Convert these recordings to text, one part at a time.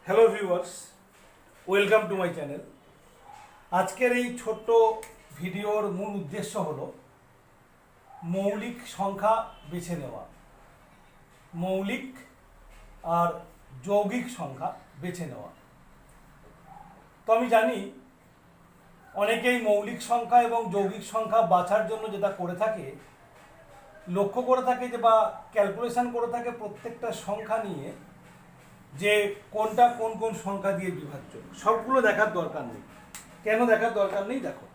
Hello viewers, welcome to my channel. আজকের এই ছোট্ট ভিডিওর মূল উদ্দেশ্য হলো মৌলিক সংখ্যা বেছে নেওয়া। মৌলিক আর যৌগিক সংখ্যা বেছে নেওয়া। তো আমি জানি অনেকেই মৌলিক সংখ্যা এবং যৌগিক সংখ্যা বাছার জন্য যেটা করে থাকে, লক্ষ্য করে থাকে যে বা ক্যালকুলেশন করে থাকে প্রত্যেকটা সংখ্যা নিয়ে, যে কোনটা কোন কোন সংখ্যা দিয়ে বিভাজ্য। সবগুলো দেখার দরকার নেই। কেন দেখার দরকার নেই? দেখো,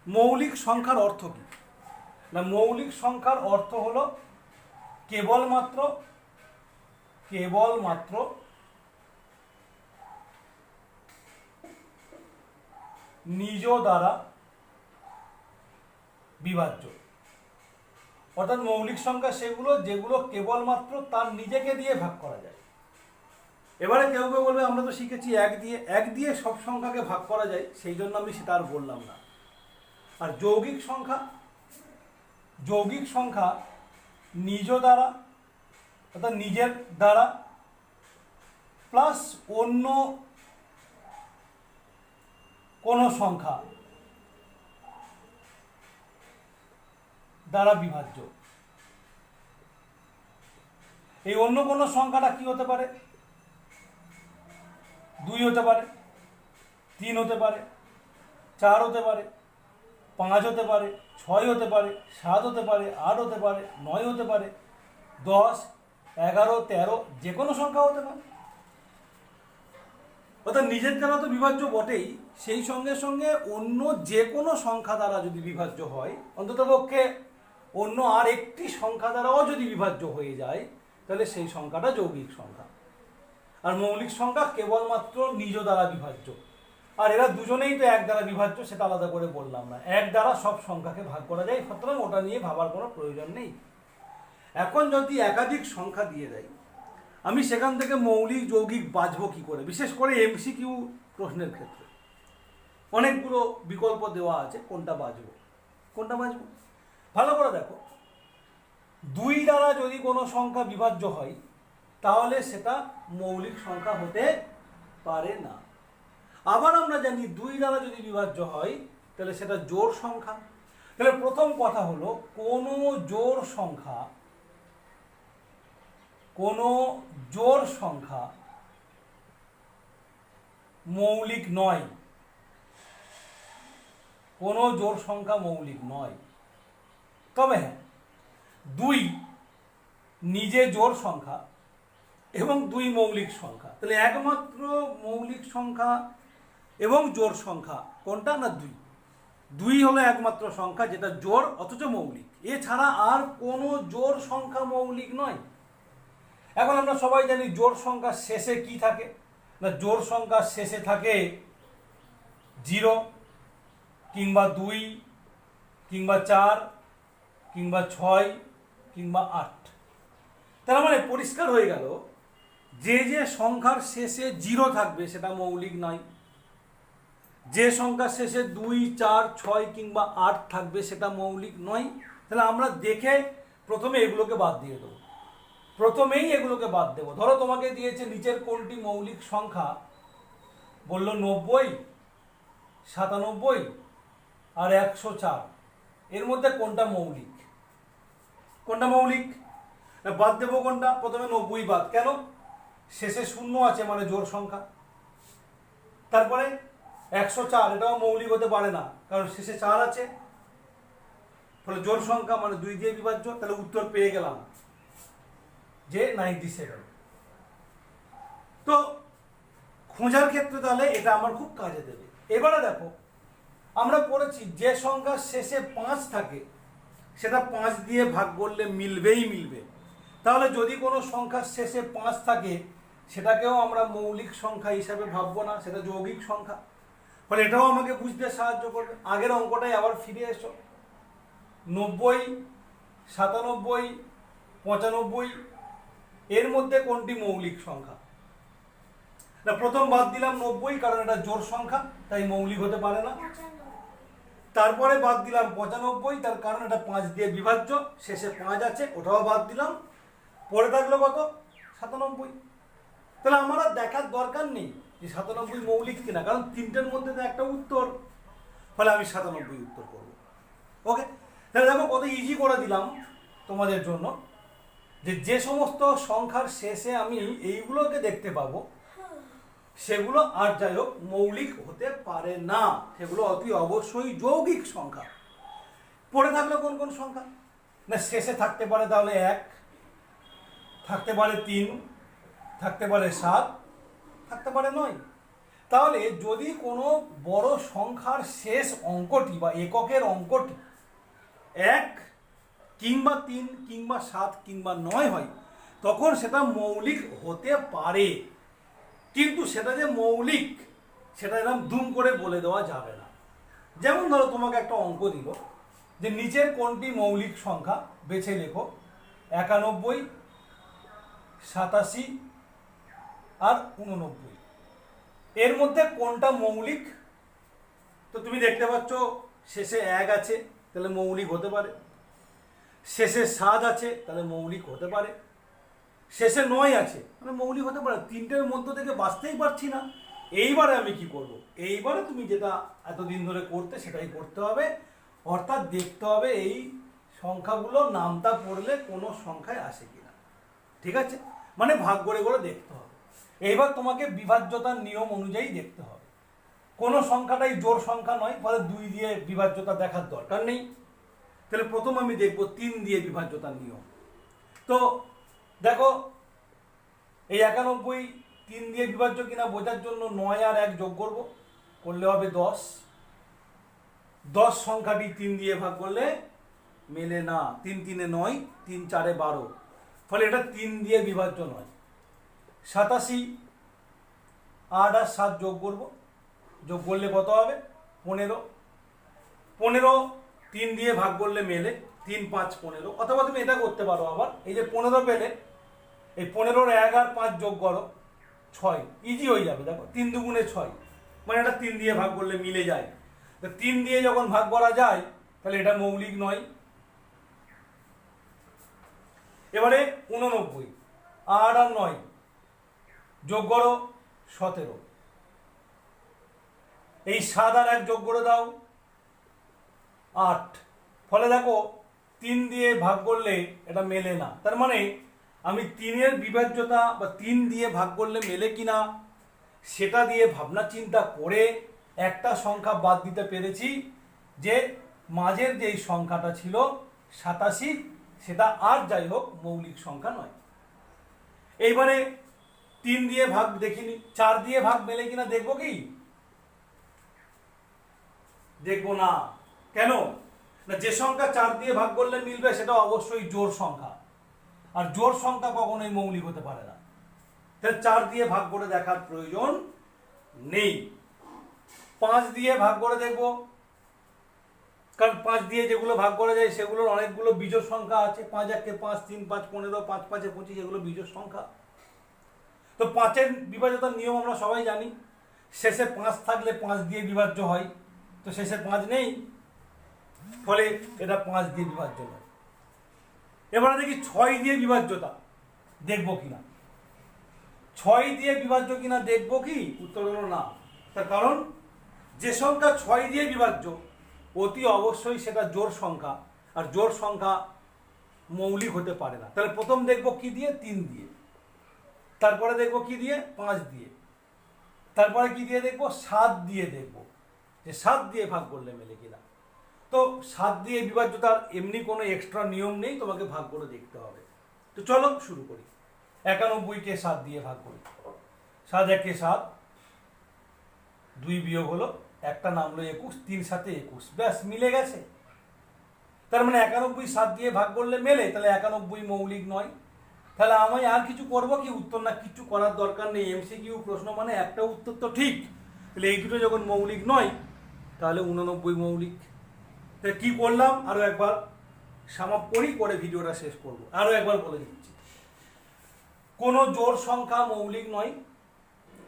মৌলিক সংখ্যার অর্থ কি না, মৌলিক সংখ্যার অর্থ হলো কেবলমাত্র নিজ দ্বারা বিভাজ্য। অর্থাৎ মৌলিক সংখ্যা সেগুলো যেগুলো কেবলমাত্র তার নিজেকে দিয়ে ভাগ করা যায়। এবারে কেউ কেউ বলবে আমরা তো শিখেছি এক দিয়ে সব সংখ্যাকে ভাগ করা যায়, সেই জন্য আমি সেটা আর বললাম না। আর যৌগিক সংখ্যা নিজ দ্বারা অর্থাৎ নিজের দ্বারা প্লাস অন্য কোনো সংখ্যা দ্বারা বিভাজ্য। এই অন্য কোনো সংখ্যাটা কি হতে পারে? 2 হতে পারে, 3 হতে পারে, 4 হতে পারে, 5 হতে পারে, 6 হতে পারে, 7 হতে পারে, 8 হতে পারে, 9 হতে পারে, 10, 11, 13 যে কোনো সংখ্যা হতে পারে। অর্থাৎ নিজের দ্বারা তো বিভাজ্য বটেই, সেই সঙ্গে সঙ্গে অন্য যে কোনো সংখ্যা দ্বারা যদি বিভাজ্য হয়, অন্ততপক্ষে অন্য আর একটি সংখ্যা দ্বারাও যদি বিভাজ্য হয়ে যায়, তাহলে সেই সংখ্যাটা যৌগিক সংখ্যা। আর মৌলিক সংখ্যা কেবলমাত্র নিজ দ্বারা বিভাজ্য। আর এরা দুজনেই তো এক দ্বারা বিভাজ্য, সেটা আলাদা করে বললাম না। এক দ্বারা সব সংখ্যাকে ভাগ করা যায়, সুতরাং ওটা নিয়ে ভাবার কোনো প্রয়োজন নেই। এখন যদি একাধিক সংখ্যা দিয়ে দেয়, আমি সেখান থেকে মৌলিক যৌগিক বাছবো কি করে? বিশেষ করে এমসিকিউ প্রশ্নের ক্ষেত্রে অনেকগুলো বিকল্প দেওয়া আছে, কোনটা বাছবো। ভালো করে দেখো, 2 দ্বারা যদি কোনো সংখ্যা বিভাজ্য হয়, তাহলে সেটা মৌলিক সংখ্যা হতে পারে না। আবার আমরা জানি 2 দ্বারা যদি বিভাজ্য হয়, তাহলে সেটা জোড় সংখ্যা। তাহলে প্রথম কথা হলো, কোনো জোড় সংখ্যা মৌলিক নয়। কোনো জোড় সংখ্যা মৌলিক নয়। তবে হ্যাঁ, 2 নিজে জোড় সংখ্যা এবং 2 মৌলিক সংখ্যা। তাহলে একমাত্র মৌলিক সংখ্যা এবং জোড় সংখ্যা কোনটা না? 2 হলো একমাত্র সংখ্যা যেটা জোড় অথচ মৌলিক। এছাড়া আর কোনো জোড় সংখ্যা মৌলিক নয়। এখন আমরা সবাই জানি জোড় সংখ্যার শেষে কি থাকে না, জোড় সংখ্যার শেষে থাকে 0 কিংবা 2 কিংবা 4 কিংবা 6 কিংবা 8। তার মানে পরিষ্কার হয়ে গেল, যে সংখ্যার শেষে 0 থাকবে সেটা মৌলিক নয়। যে সংখ্যার শেষে 2, 4, 6 কিংবা 8 থাকবে সেটা মৌলিক নয়। তাহলে আমরা দেখে প্রথমে এগুলোকে বাদ দিয়ে দেবো। ধরো তোমাকে দিয়েছে নিচের কোনটি মৌলিক সংখ্যা, বললো 90, 97 আর 104, এর মধ্যে কোনটা মৌলিক? বাদ দেবো কোনটা? প্রথমে 90 বাদ। কেন? শেষে 0 আছে, মানে জোড় সংখ্যা। তারপরে 104, এটাও মৌলিক হতে পারে না, কারণ শেষে 4 আছে, ফলে জোড় সংখ্যা, মানে 2 দিয়ে বিভাজ্য। তাহলে উত্তর পেয়ে গেলাম যে 97। তো খোঁজার ক্ষেত্রে তাহলে এটা আমার খুব কাজে দেবে। এবারে দেখো, আমরা পড়েছি যে সংখ্যার শেষে 5 থাকে সেটা 5 দিয়ে ভাগ করলে মিলবে। তাহলে যদি কোনো সংখ্যার শেষে 5 থাকে, সেটাকেও আমরা মৌলিক সংখ্যা হিসাবে ভাববো না, সেটা যৌগিক সংখ্যা। ফলে এটাও আমাকে বুঝতে সাহায্য করবে। আগের অঙ্কটাই আবার ফিরে এসো। 90, 97, 95, এর মধ্যে কোনটি মৌলিক সংখ্যা? না, প্রথম বাদ দিলাম 90, কারণ এটা জোড় সংখ্যা, তাই মৌলিক হতে পারে না। তারপরে বাদ দিলাম 95, তার কারণ এটা 5 দিয়ে বিভাজ্য, শেষে 5 আছে, ওটাও বাদ দিলাম। পরে থাকলো কত? 97। তাহলে আমার আর দেখার দরকার নেই যে 97 মৌলিক কিনা, কারণ তিনটের মধ্যে তো একটা উত্তর, ফলে আমি 97 উত্তর করব। ওকে, তাহলে দেখো কত ইজি করে দিলাম তোমাদের জন্য, যে সমস্ত সংখ্যার শেষে আমি এইগুলোকে দেখতে পাবো সেগুলো আর যাই হোক মৌলিক হতে পারে না, সেগুলো অতি অবশ্যই যৌগিক সংখ্যা। পড়ে থাকলে কোন কোন সংখ্যা না, শেষে থাকতে পারে তাহলে 1, থাকতে পারে 3, থাকতে পারে 7, থাকতে পারে 9। তাহলে যদি কোনো বড় সংখ্যার শেষ অঙ্কটি বা এককের অঙ্কটি 1 কিংবা 3 কিংবা 7 কিংবা 9 হয়, তখন সেটা মৌলিক হতে পারে। কিন্তু সেটা যে মৌলিক সেটা এরকম দুম করে বলে দেওয়া যাবে না। যেমন ধরো তোমাকে একটা অঙ্ক দিল যে নিচের কোনটি মৌলিক সংখ্যা বেছে লেখো, 91, 87 আর 89, এর মধ্যে কোনটা মৌলিক? তো তুমি দেখতে পাচ্ছ শেষে 1 আছে, তাহলে মৌলিক হতে পারে। শেষে 7 আছে, তাহলে মৌলিক হতে পারে। শেষে 9 আছে, মানে মৌলিক হতে পারে। তিনটের মধ্য থেকে বাঁচতেই পারছি না। এইবারে আমি কি করব? এইবারে তুমি যেটা এতদিন ধরে করতে সেটাই করতে হবে, অর্থাৎ দেখতে হবে এই সংখ্যাগুলো নামটা পড়লে কোনো সংখ্যায় আসে কিনা। ঠিক আছে, মানে ভাগ করে করে দেখতে হবে। এইবার তোমাকে বিভাজ্যতার নিয়ম অনুযায়ী দেখতে হবে। কোনো সংখ্যাটাই জোড় সংখ্যা নয়, ফলে 2 দিয়ে বিভাজ্যতা দেখার দরকার নেই। তাহলে প্রথম আমি দেখব 3 দিয়ে বিভাজ্যতার নিয়ম। তো দেখো এই 91 3 দিয়ে বিভাজ্য কিনা বোঝার জন্য 9 আর 1 যোগ করব, করলে হবে 10। 10 সংখ্যাটি 3 দিয়ে ভাগ করলে মেলে না, 3 3 এ 9, 3 4 এ 12, ফলে এটা 3 দিয়ে বিভাজ্য নয়। 87 8 আর 7 যোগ করব, যোগ করলে কত হবে? 15। 15 3 দিয়ে ভাগ করলে মেলে, 3 5 15। অথবা তুমি এটা করতে পারো আবার, এই যে 15 পেলে এই 15-র 1 আর 5 যোগ করো, 6। ইজি হয়ে যাবে। দেখো 3 দুগুণে 6, মানে এটা 3 দিয়ে ভাগ করলে মিলে যায়। তো 3 দিয়ে যখন ভাগ করা যায় তাহলে এটা মৌলিক নয়। এবারে 89 8 আর 9 যোগ করো 17, এই 7 আর 1 যোগ করে দাও 8। ফলে দেখো 3 দিয়ে ভাগ করলে এটা মেলে না। তার মানে আমি 3-এর বিভাজ্যতা বা 3 দিয়ে ভাগ করলে মেলে কিনা সেটা দিয়ে ভাবনা চিন্তা করে একটা সংখ্যা বাদ দিতে পেরেছি, যে মাঝের যেই সংখ্যাটা ছিল 87, সেটা আর যাই হোক মৌলিক সংখ্যা নয়। এইবারে 3 দিয়ে ভাগ দেখিনি, 4 দিয়ে ভাগ মেলে কিনা দেখবো কি? দেখবো না। কেন না, যে সংখ্যা 4 দিয়ে ভাগ করলে মিলবে সেটা অবশ্যই জোড় সংখ্যা, আর জোড় সংখ্যা কখনোই মৌলিক হতে পারে না। তাহলে 4 দিয়ে ভাগ করে দেখার প্রয়োজন নেই। 5 দিয়ে ভাগ করে দেখব, কারণ 5 দিয়ে যেগুলো ভাগ করা যায় সেগুলোর অনেকগুলো বিজোড় সংখ্যা আছে। 5 1 5, 3 5 15, 5 5 25, এগুলো বিজোড় সংখ্যা। তো 5-এর বিভাজ্যতার নিয়ম আমরা সবাই জানি, শেষে 5 থাকলে 5 দিয়ে বিভাজ্য হয়, তো শেষে 5 নেই, ফলে এটা 5 দিয়ে বিভাজ্য নয়। এবারে দেখি 6 দিয়ে বিভাজ্যতা দেখবো কিনা। 6 দিয়ে বিভাজ্য কিনা দেখবো কি? উত্তর হলো না। তার কারণ যে সংখ্যা 6 দিয়ে বিভাজ্য অতি অবশ্যই সেটা জোড় সংখ্যা, আর জোড় সংখ্যা মৌলিক হতে পারে না। তাহলে প্রথম দেখবো কি দিয়ে? 3 দিয়ে। তারপরে দেখবো কি দিয়ে? 5 দিয়ে। তারপরে কি দিয়ে দেখবো? 7 দিয়ে দেখবো, যে 7 দিয়ে ভাগ করলে মেলে কিনা। তো 7 দিয়ে বিভাজ্যতার এমনি কোনো এক্সট্রা নিয়ম নেই, তোমাকে ভাগ করে দেখতে হবে। তো চলো শুরু করি। 91-কে 7 দিয়ে ভাগ করি। 7 1 7, 2 বিয়োগ হলো, একটা নামলো 21, 3 7 21, ব্যাস মিলে গেছে। তার মানে 91 7 দিয়ে ভাগ করলে মেলে, তাহলে 91 মৌলিক নয়। তাহলে আমি আর কিছু করব কি? উত্তর না, কিছু করার দরকার নেই। এমসিকিউ প্রশ্ন মানে একটা উত্তর তো ঠিক। তাহলে এই দুটো যখন মৌলিক নয়, তাহলে 89 মৌলিক। তাহলে কি করলাম আরো একবার সমাপ্তি করে ভিডিওটা শেষ করব। আরো একবার বলে দিচ্ছি, কোনো জোড় সংখ্যা মৌলিক নয়,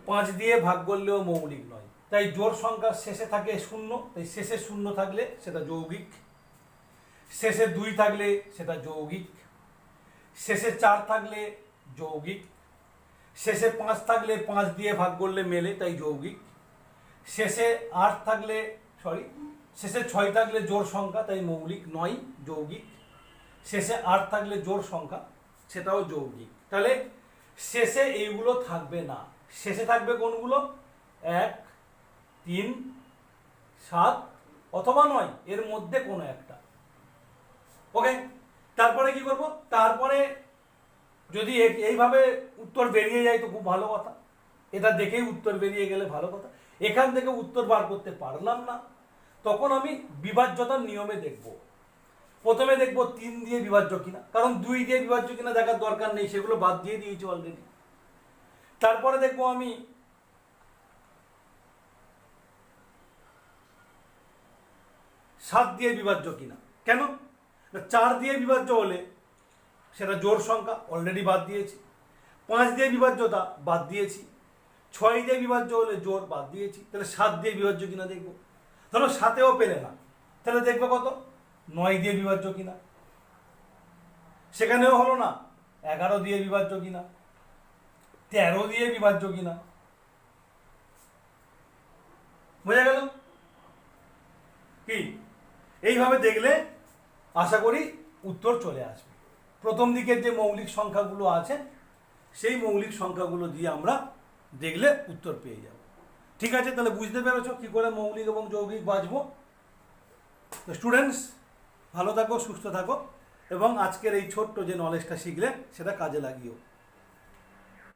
5 দিয়ে ভাগ করলেও মৌলিক নয়। তাই জোড় সংখ্যার শেষে থাকে 0, তাই শেষে 0 থাকলে সেটা যৌগিক। শেষে 2 থাকলে সেটা যৌগিক। শেষে 4 থাকলে যৌগিক। শেষে 5 থাকলে 5 দিয়ে ভাগ করলে মেলে, তাই যৌগিক। শেষে 8 থাকলে শেষে 6 থাকলে জোড় সংখ্যা, তাই মৌলিক। 9 যৌগিক। শেষে 8 থাকলে জোড় সংখ্যা, সেটাও যৌগিক। তাহলে শেষে এইগুলো থাকবে না, শেষে থাকবে কোনগুলো? 1, 3, 7 অথবা 9, এর মধ্যে কোনো একটা। ওকে, তারপরে কি করব? তারপরে যদি এইভাবে উত্তর বেরিয়ে যায় তো খুব ভালো কথা, এটা দেখেই উত্তর বেরিয়ে গেলে ভালো কথা। এখান থেকে উত্তর বার করতে পারলাম না, তখন আমি বিভাজ্যতার নিয়মে দেখব। প্রথমে দেখব 3 দিয়ে বিভাজ্য কিনা, কারণ 2 দিয়ে বিভাজ্য কিনা দেখার দরকার নেই, সেগুলো বাদ দিয়ে দিয়েছি অলরেডি। তারপরে দেখব আমি 7 দিয়ে বিভাজ্য কিনা। কেন? 4 দিয়ে বিভাজ্য হলে সেটা জোড় সংখ্যা, অলরেডি বাদ দিয়েছি। 5 দিয়ে বিভাজ্যতা বাদ দিয়েছি। 6 দিয়ে বিভাজ্য হলে জোড়, বাদ দিয়েছি। তাহলে 7 দিয়ে বিভাজ্য কিনা দেখবো। ধরো 7এও পেলে না, তাহলে দেখবে কত? 9 দিয়ে বিভাজ্য কিনা। সেখানেও হলো না, 11 দিয়ে বিভাজ্য কিনা, 13 দিয়ে বিভাজ্য কিনা। বোঝা গেল কি? এইভাবে দেখলে আশা করি উত্তর চলে আসবে। প্রথম দিকের যে মৌলিক সংখ্যাগুলো আছে সেই মৌলিক সংখ্যাগুলো দিয়ে আমরা দেখলে উত্তর পেয়ে যাব। ঠিক আছে, তাহলে বুঝতে পেরেছো কি করে মৌলিক এবং যৌগিক বাছবো। তো স্টুডেন্টস, ভালো থাকো, সুস্থ থাকো এবং আজকের এই ছোট্ট যে নলেজটা শিখলে সেটা কাজে লাগিও।